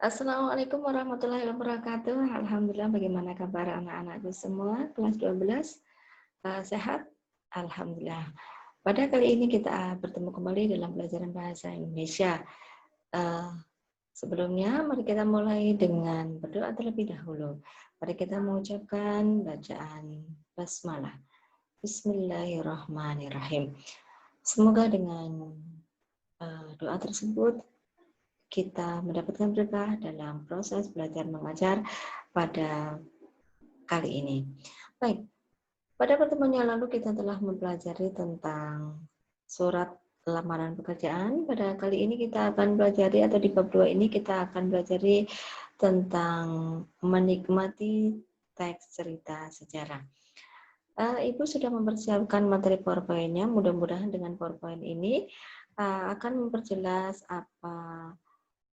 Assalamualaikum warahmatullahi wabarakatuh. Alhamdulillah, bagaimana kabar anak-anakku semua? Kelas 12, sehat? Alhamdulillah. Pada kali ini kita bertemu kembali dalam pelajaran bahasa Indonesia. Eh, Sebelumnya, mari kita mulai dengan berdoa terlebih dahulu. Mari kita mengucapkan bacaan basmalah. Bismillahirrahmanirrahim. Semoga dengan doa tersebut kita mendapatkan berkah dalam proses belajar mengajar pada kali ini. Baik, pada pertemuan yang lalu kita telah mempelajari tentang surat lamaran pekerjaan. Pada kali ini kita akan pelajari, atau di bab 2 ini kita akan pelajari tentang menikmati teks cerita sejarah. Ibu sudah mempersiapkan materi PowerPoint-nya. Mudah-mudahan dengan PowerPoint ini akan memperjelas apa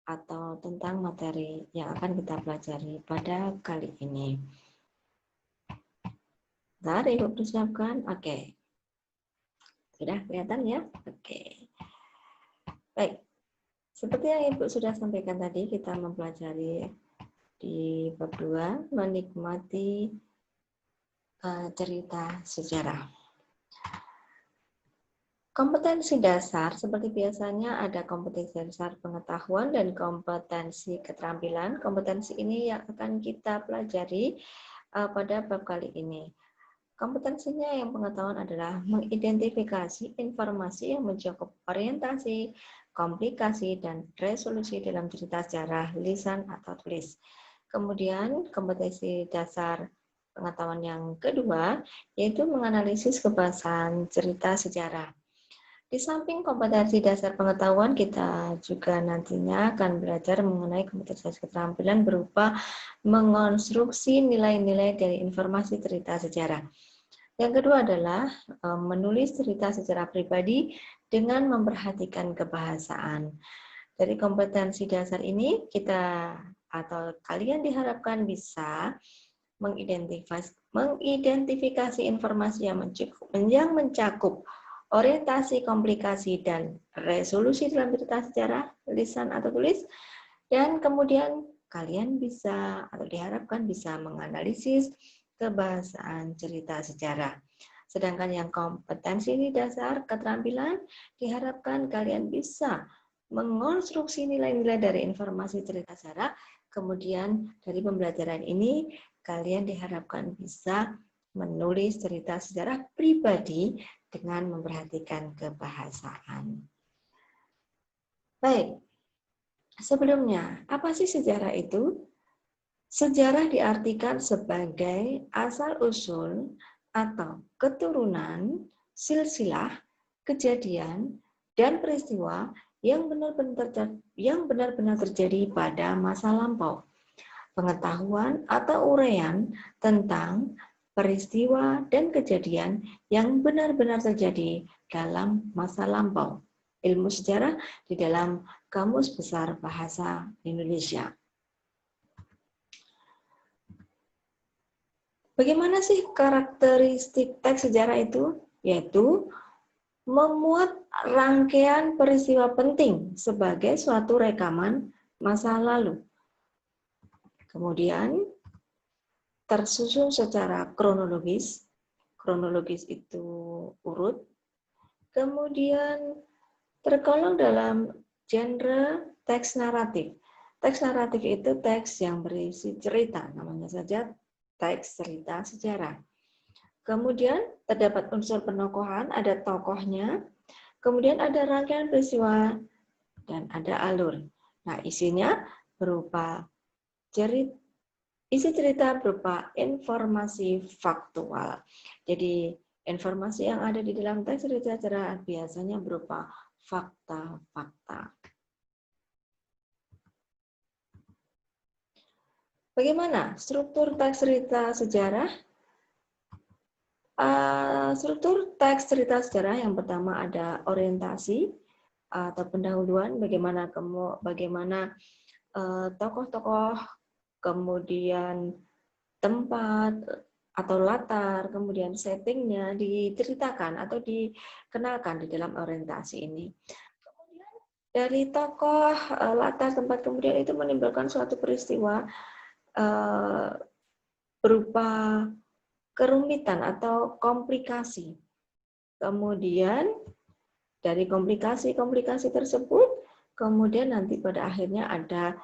atau tentang materi yang akan kita pelajari pada kali ini. Bentar, Ibu persiapkan. Oke. Sudah kelihatan ya? Oke. Baik. Seperti yang Ibu sudah sampaikan tadi, kita mempelajari di bab 2, menikmati cerita sejarah. Kompetensi dasar, seperti biasanya ada kompetensi dasar pengetahuan dan kompetensi keterampilan. Kompetensi ini yang akan kita pelajari pada bab kali ini. Kompetensinya yang pengetahuan adalah mengidentifikasi informasi yang mencakup orientasi, komplikasi, dan resolusi dalam cerita sejarah lisan atau tulis. Kemudian kompetensi dasar pengetahuan yang kedua yaitu menganalisis kebahasan cerita sejarah. Di samping kompetensi dasar pengetahuan, kita juga nantinya akan belajar mengenai kompetensi keterampilan berupa mengonstruksi nilai-nilai dari informasi cerita sejarah. Yang kedua adalah menulis cerita sejarah pribadi dengan memperhatikan kebahasaan. Dari kompetensi dasar ini, kita atau kalian diharapkan bisa mengidentifikasi informasi yang mencakup orientasi, komplikasi, dan resolusi dalam cerita sejarah, lisan atau tulis, dan kemudian kalian bisa atau diharapkan bisa menganalisis kebahasaan cerita sejarah. Sedangkan yang kompetensi dasar keterampilan diharapkan kalian bisa mengonstruksi nilai-nilai dari informasi cerita sejarah, kemudian dari pembelajaran ini kalian diharapkan bisa menulis cerita sejarah pribadi dengan memperhatikan kebahasaan. Baik, sebelumnya, apa sih sejarah itu? Sejarah diartikan sebagai asal-usul atau keturunan, silsilah, kejadian, dan peristiwa yang benar-benar terjadi pada masa lampau. Pengetahuan atau uraian tentang peristiwa dan kejadian yang benar-benar terjadi dalam masa lampau. Ilmu sejarah di dalam Kamus Besar Bahasa Indonesia. Bagaimana sih karakteristik teks sejarah itu? Yaitu memuat rangkaian peristiwa penting sebagai suatu rekaman masa lalu. Kemudian tersusun secara kronologis. Kronologis itu urut. Kemudian tergolong dalam genre teks naratif. Teks naratif itu teks yang berisi cerita, namanya saja teks cerita sejarah. Kemudian terdapat unsur penokohan, ada tokohnya, kemudian ada rangkaian peristiwa, dan ada alur. Nah, isinya berupa cerita. Isi cerita berupa informasi faktual. Jadi, informasi yang ada di dalam teks cerita sejarah biasanya berupa fakta-fakta. Bagaimana struktur teks cerita sejarah? Struktur teks cerita sejarah yang pertama ada orientasi atau pendahuluan, bagaimana tokoh-tokoh, kemudian tempat atau latar, kemudian settingnya diceritakan atau dikenalkan di dalam orientasi ini. Kemudian dari tokoh, latar tempat, kemudian itu menimbulkan suatu peristiwa berupa kerumitan atau komplikasi. Kemudian dari komplikasi-komplikasi tersebut, kemudian nanti pada akhirnya ada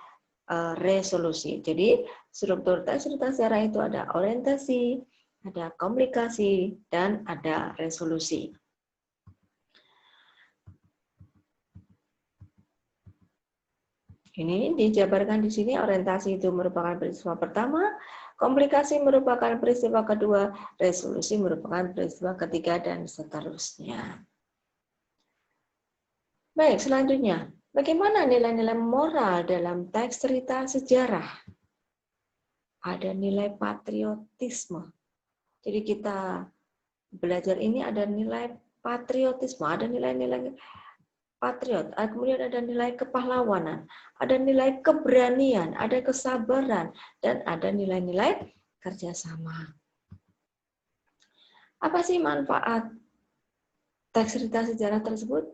resolusi. Jadi struktur tes cerita sejarah itu ada orientasi, ada komplikasi, dan ada resolusi. Ini dijabarkan di sini, orientasi itu merupakan peristiwa pertama, komplikasi merupakan peristiwa kedua, resolusi merupakan peristiwa ketiga, dan seterusnya. Baik, selanjutnya, bagaimana nilai-nilai moral dalam teks cerita sejarah? Ada nilai patriotisme. Jadi kita belajar ini ada nilai patriotisme, ada nilai-nilai patriot, kemudian ada nilai kepahlawanan, ada nilai keberanian, ada kesabaran, dan ada nilai-nilai kerjasama. Apa sih manfaat teks cerita sejarah tersebut?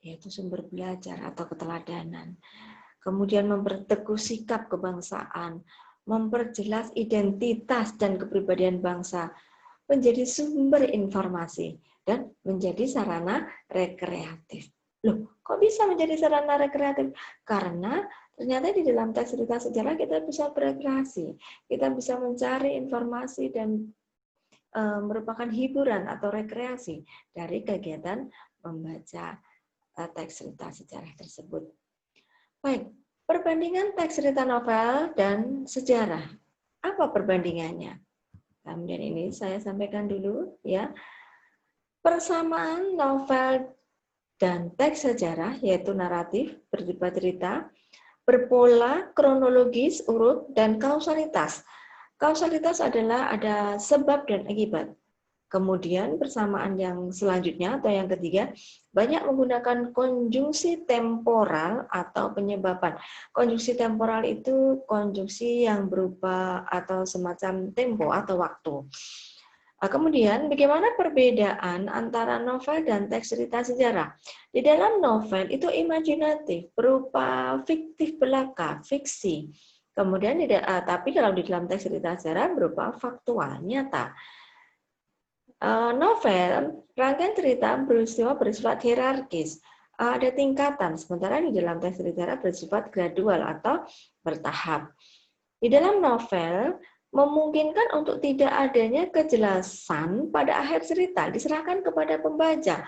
Yaitu sumber belajar atau keteladanan. Kemudian memperteguh sikap kebangsaan, memperjelas identitas dan kepribadian bangsa, menjadi sumber informasi, dan menjadi sarana rekreatif. Loh, kok bisa menjadi sarana rekreatif? Karena ternyata di dalam teks cerita sejarah kita bisa berekreasi, kita bisa mencari informasi dan merupakan hiburan atau rekreasi dari kegiatan membaca teks cerita sejarah tersebut. Baik, perbandingan teks cerita novel dan sejarah. Apa perbandingannya? Kemudian ini saya sampaikan dulu ya. Persamaan novel dan teks sejarah, yaitu naratif, bersifat cerita, berpola, kronologis, urut, dan kausalitas. Kausalitas adalah ada sebab dan akibat. Kemudian persamaan yang selanjutnya atau yang ketiga, banyak menggunakan konjungsi temporal atau penyebaban. Konjungsi temporal itu konjungsi yang berupa atau semacam tempo atau waktu. Kemudian, bagaimana perbedaan antara novel dan teks cerita sejarah? Di dalam novel itu imajinatif, berupa fiktif belaka, fiksi. Kemudian, tapi kalau di dalam teks cerita sejarah berupa faktual, nyata. Novel, rangkaian cerita peristiwa bersifat hierarkis, ada tingkatan, sementara di dalam teks cerita sejarah bersifat gradual atau bertahap. Di dalam novel, memungkinkan untuk tidak adanya kejelasan pada akhir cerita, diserahkan kepada pembaca.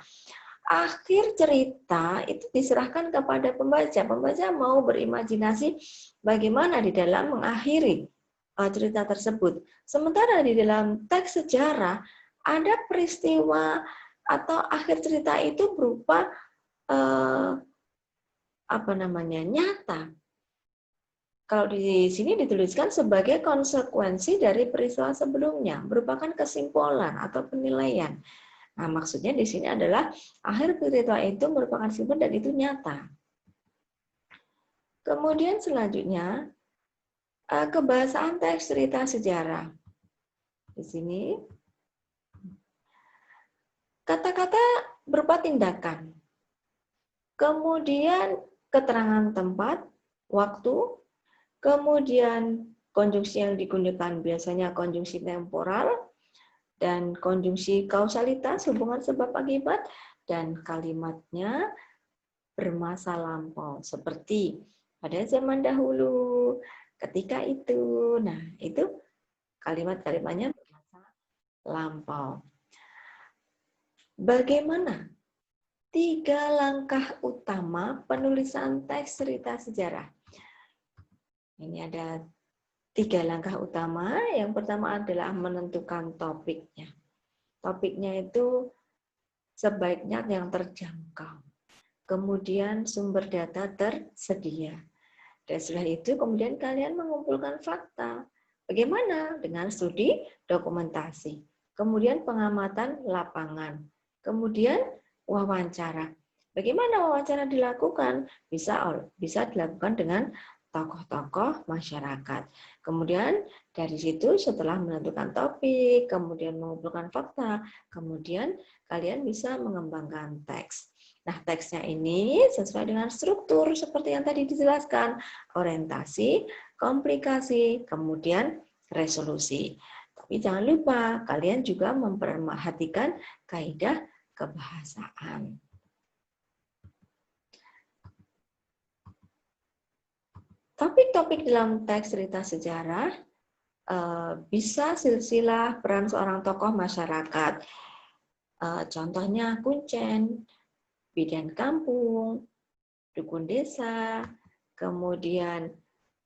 Akhir cerita itu diserahkan kepada pembaca. Pembaca mau berimajinasi bagaimana di dalam mengakhiri cerita tersebut. Sementara di dalam teks sejarah, ada peristiwa atau akhir cerita itu berupa nyata. Kalau di sini dituliskan sebagai konsekuensi dari peristiwa sebelumnya, merupakan kesimpulan atau penilaian. Nah, maksudnya di sini adalah akhir peristiwa itu merupakan kesimpulan dan itu nyata. Kemudian selanjutnya, kebahasaan teks cerita sejarah. Di sini, kata-kata berupa tindakan. Kemudian keterangan tempat, waktu, kemudian konjungsi yang digunakan biasanya konjungsi temporal dan konjungsi kausalitas, hubungan sebab akibat, dan kalimatnya bermasa lampau seperti pada zaman dahulu, ketika itu. Nah, itu kalimat-kalimatnya bermasa lampau. Bagaimana 3 langkah utama penulisan teks cerita sejarah? Ini ada 3 langkah utama. Yang pertama adalah menentukan topiknya. Topiknya itu sebaiknya yang terjangkau. Kemudian sumber data tersedia. Dan setelah itu kemudian kalian mengumpulkan fakta. Bagaimana? Dengan studi dokumentasi. Kemudian pengamatan lapangan. Kemudian wawancara. Bagaimana wawancara dilakukan? Bisa dilakukan dengan tokoh-tokoh masyarakat. Kemudian dari situ setelah menentukan topik, kemudian mengumpulkan fakta, kemudian kalian bisa mengembangkan teks. Nah, teksnya ini sesuai dengan struktur seperti yang tadi dijelaskan, orientasi, komplikasi, kemudian resolusi. Tapi jangan lupa, kalian juga memperhatikan kaidah kebahasaan. Topik-topik dalam teks cerita sejarah bisa silsilah peran seorang tokoh masyarakat. Contohnya kuncen, bidan kampung, dukun desa, kemudian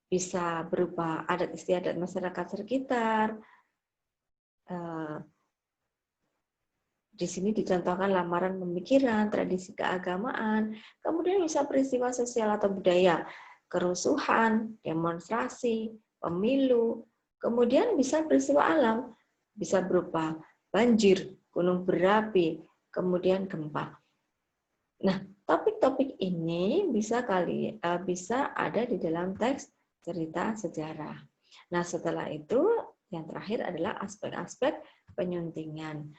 bisa berupa adat istiadat masyarakat sekitar. Di sini dicontohkan lamaran pemikiran, tradisi keagamaan, kemudian bisa peristiwa sosial atau budaya, kerusuhan, demonstrasi, pemilu, kemudian bisa peristiwa alam, bisa berupa banjir, gunung berapi, kemudian gempa. Nah, topik-topik ini bisa ada di dalam teks cerita sejarah. Nah, setelah itu yang terakhir adalah aspek-aspek penyuntingan.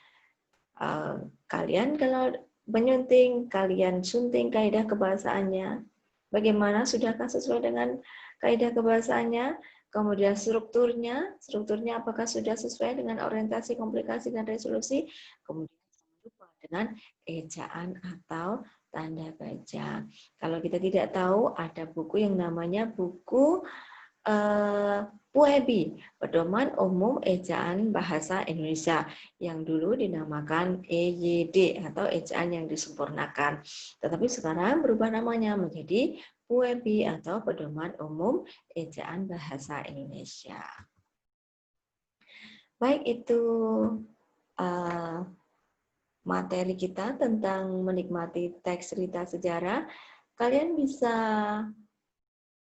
Kalian kalau menyunting, kalian sunting kaidah kebahasaannya. Bagaimana, sudahkah sesuai dengan kaidah kebahasaannya? Kemudian strukturnya apakah sudah sesuai dengan orientasi, komplikasi, dan resolusi? Kemudian lupa dengan ejaan atau tanda baca. Kalau kita tidak tahu, ada buku yang namanya buku PUEBI, Pedoman Umum Ejaan Bahasa Indonesia, yang dulu dinamakan EYD atau ejaan yang disempurnakan. Tetapi sekarang berubah namanya menjadi PUEBI atau Pedoman Umum Ejaan Bahasa Indonesia. Baik, itu materi kita tentang menikmati teks cerita sejarah. Kalian bisa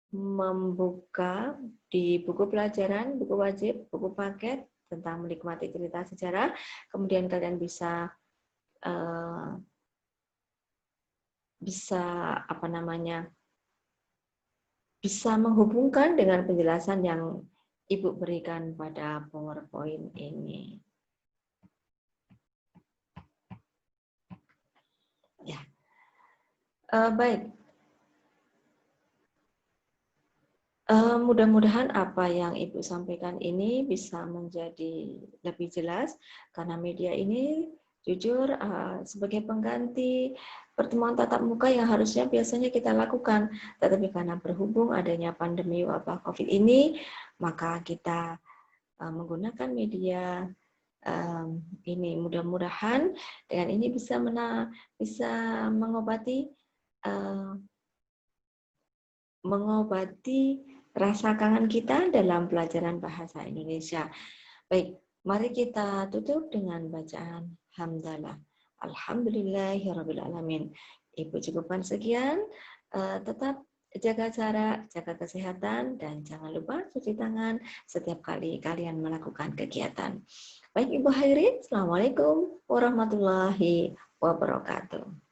membuka di buku pelajaran, buku wajib, buku paket tentang menikmati cerita sejarah. Kemudian kalian bisa bisa menghubungkan dengan penjelasan yang Ibu berikan pada PowerPoint ini. Ya, baik. Mudah-mudahan apa yang Ibu sampaikan ini bisa menjadi lebih jelas, karena media ini jujur sebagai pengganti pertemuan tatap muka yang harusnya biasanya kita lakukan. Tetapi karena berhubung adanya pandemi wabah COVID ini, maka kita menggunakan media ini. Mudah-mudahan dengan ini bisa mengobati rasa kangen kita dalam pelajaran bahasa Indonesia. Baik, mari kita tutup dengan bacaan hamdalah. Alhamdulillahirrabbilalamin. Ibu cukupkan sekian. Tetap jaga jarak, jaga kesehatan, dan jangan lupa cuci tangan setiap kali kalian melakukan kegiatan. Baik, Ibu Hairin, Assalamualaikum warahmatullahi wabarakatuh.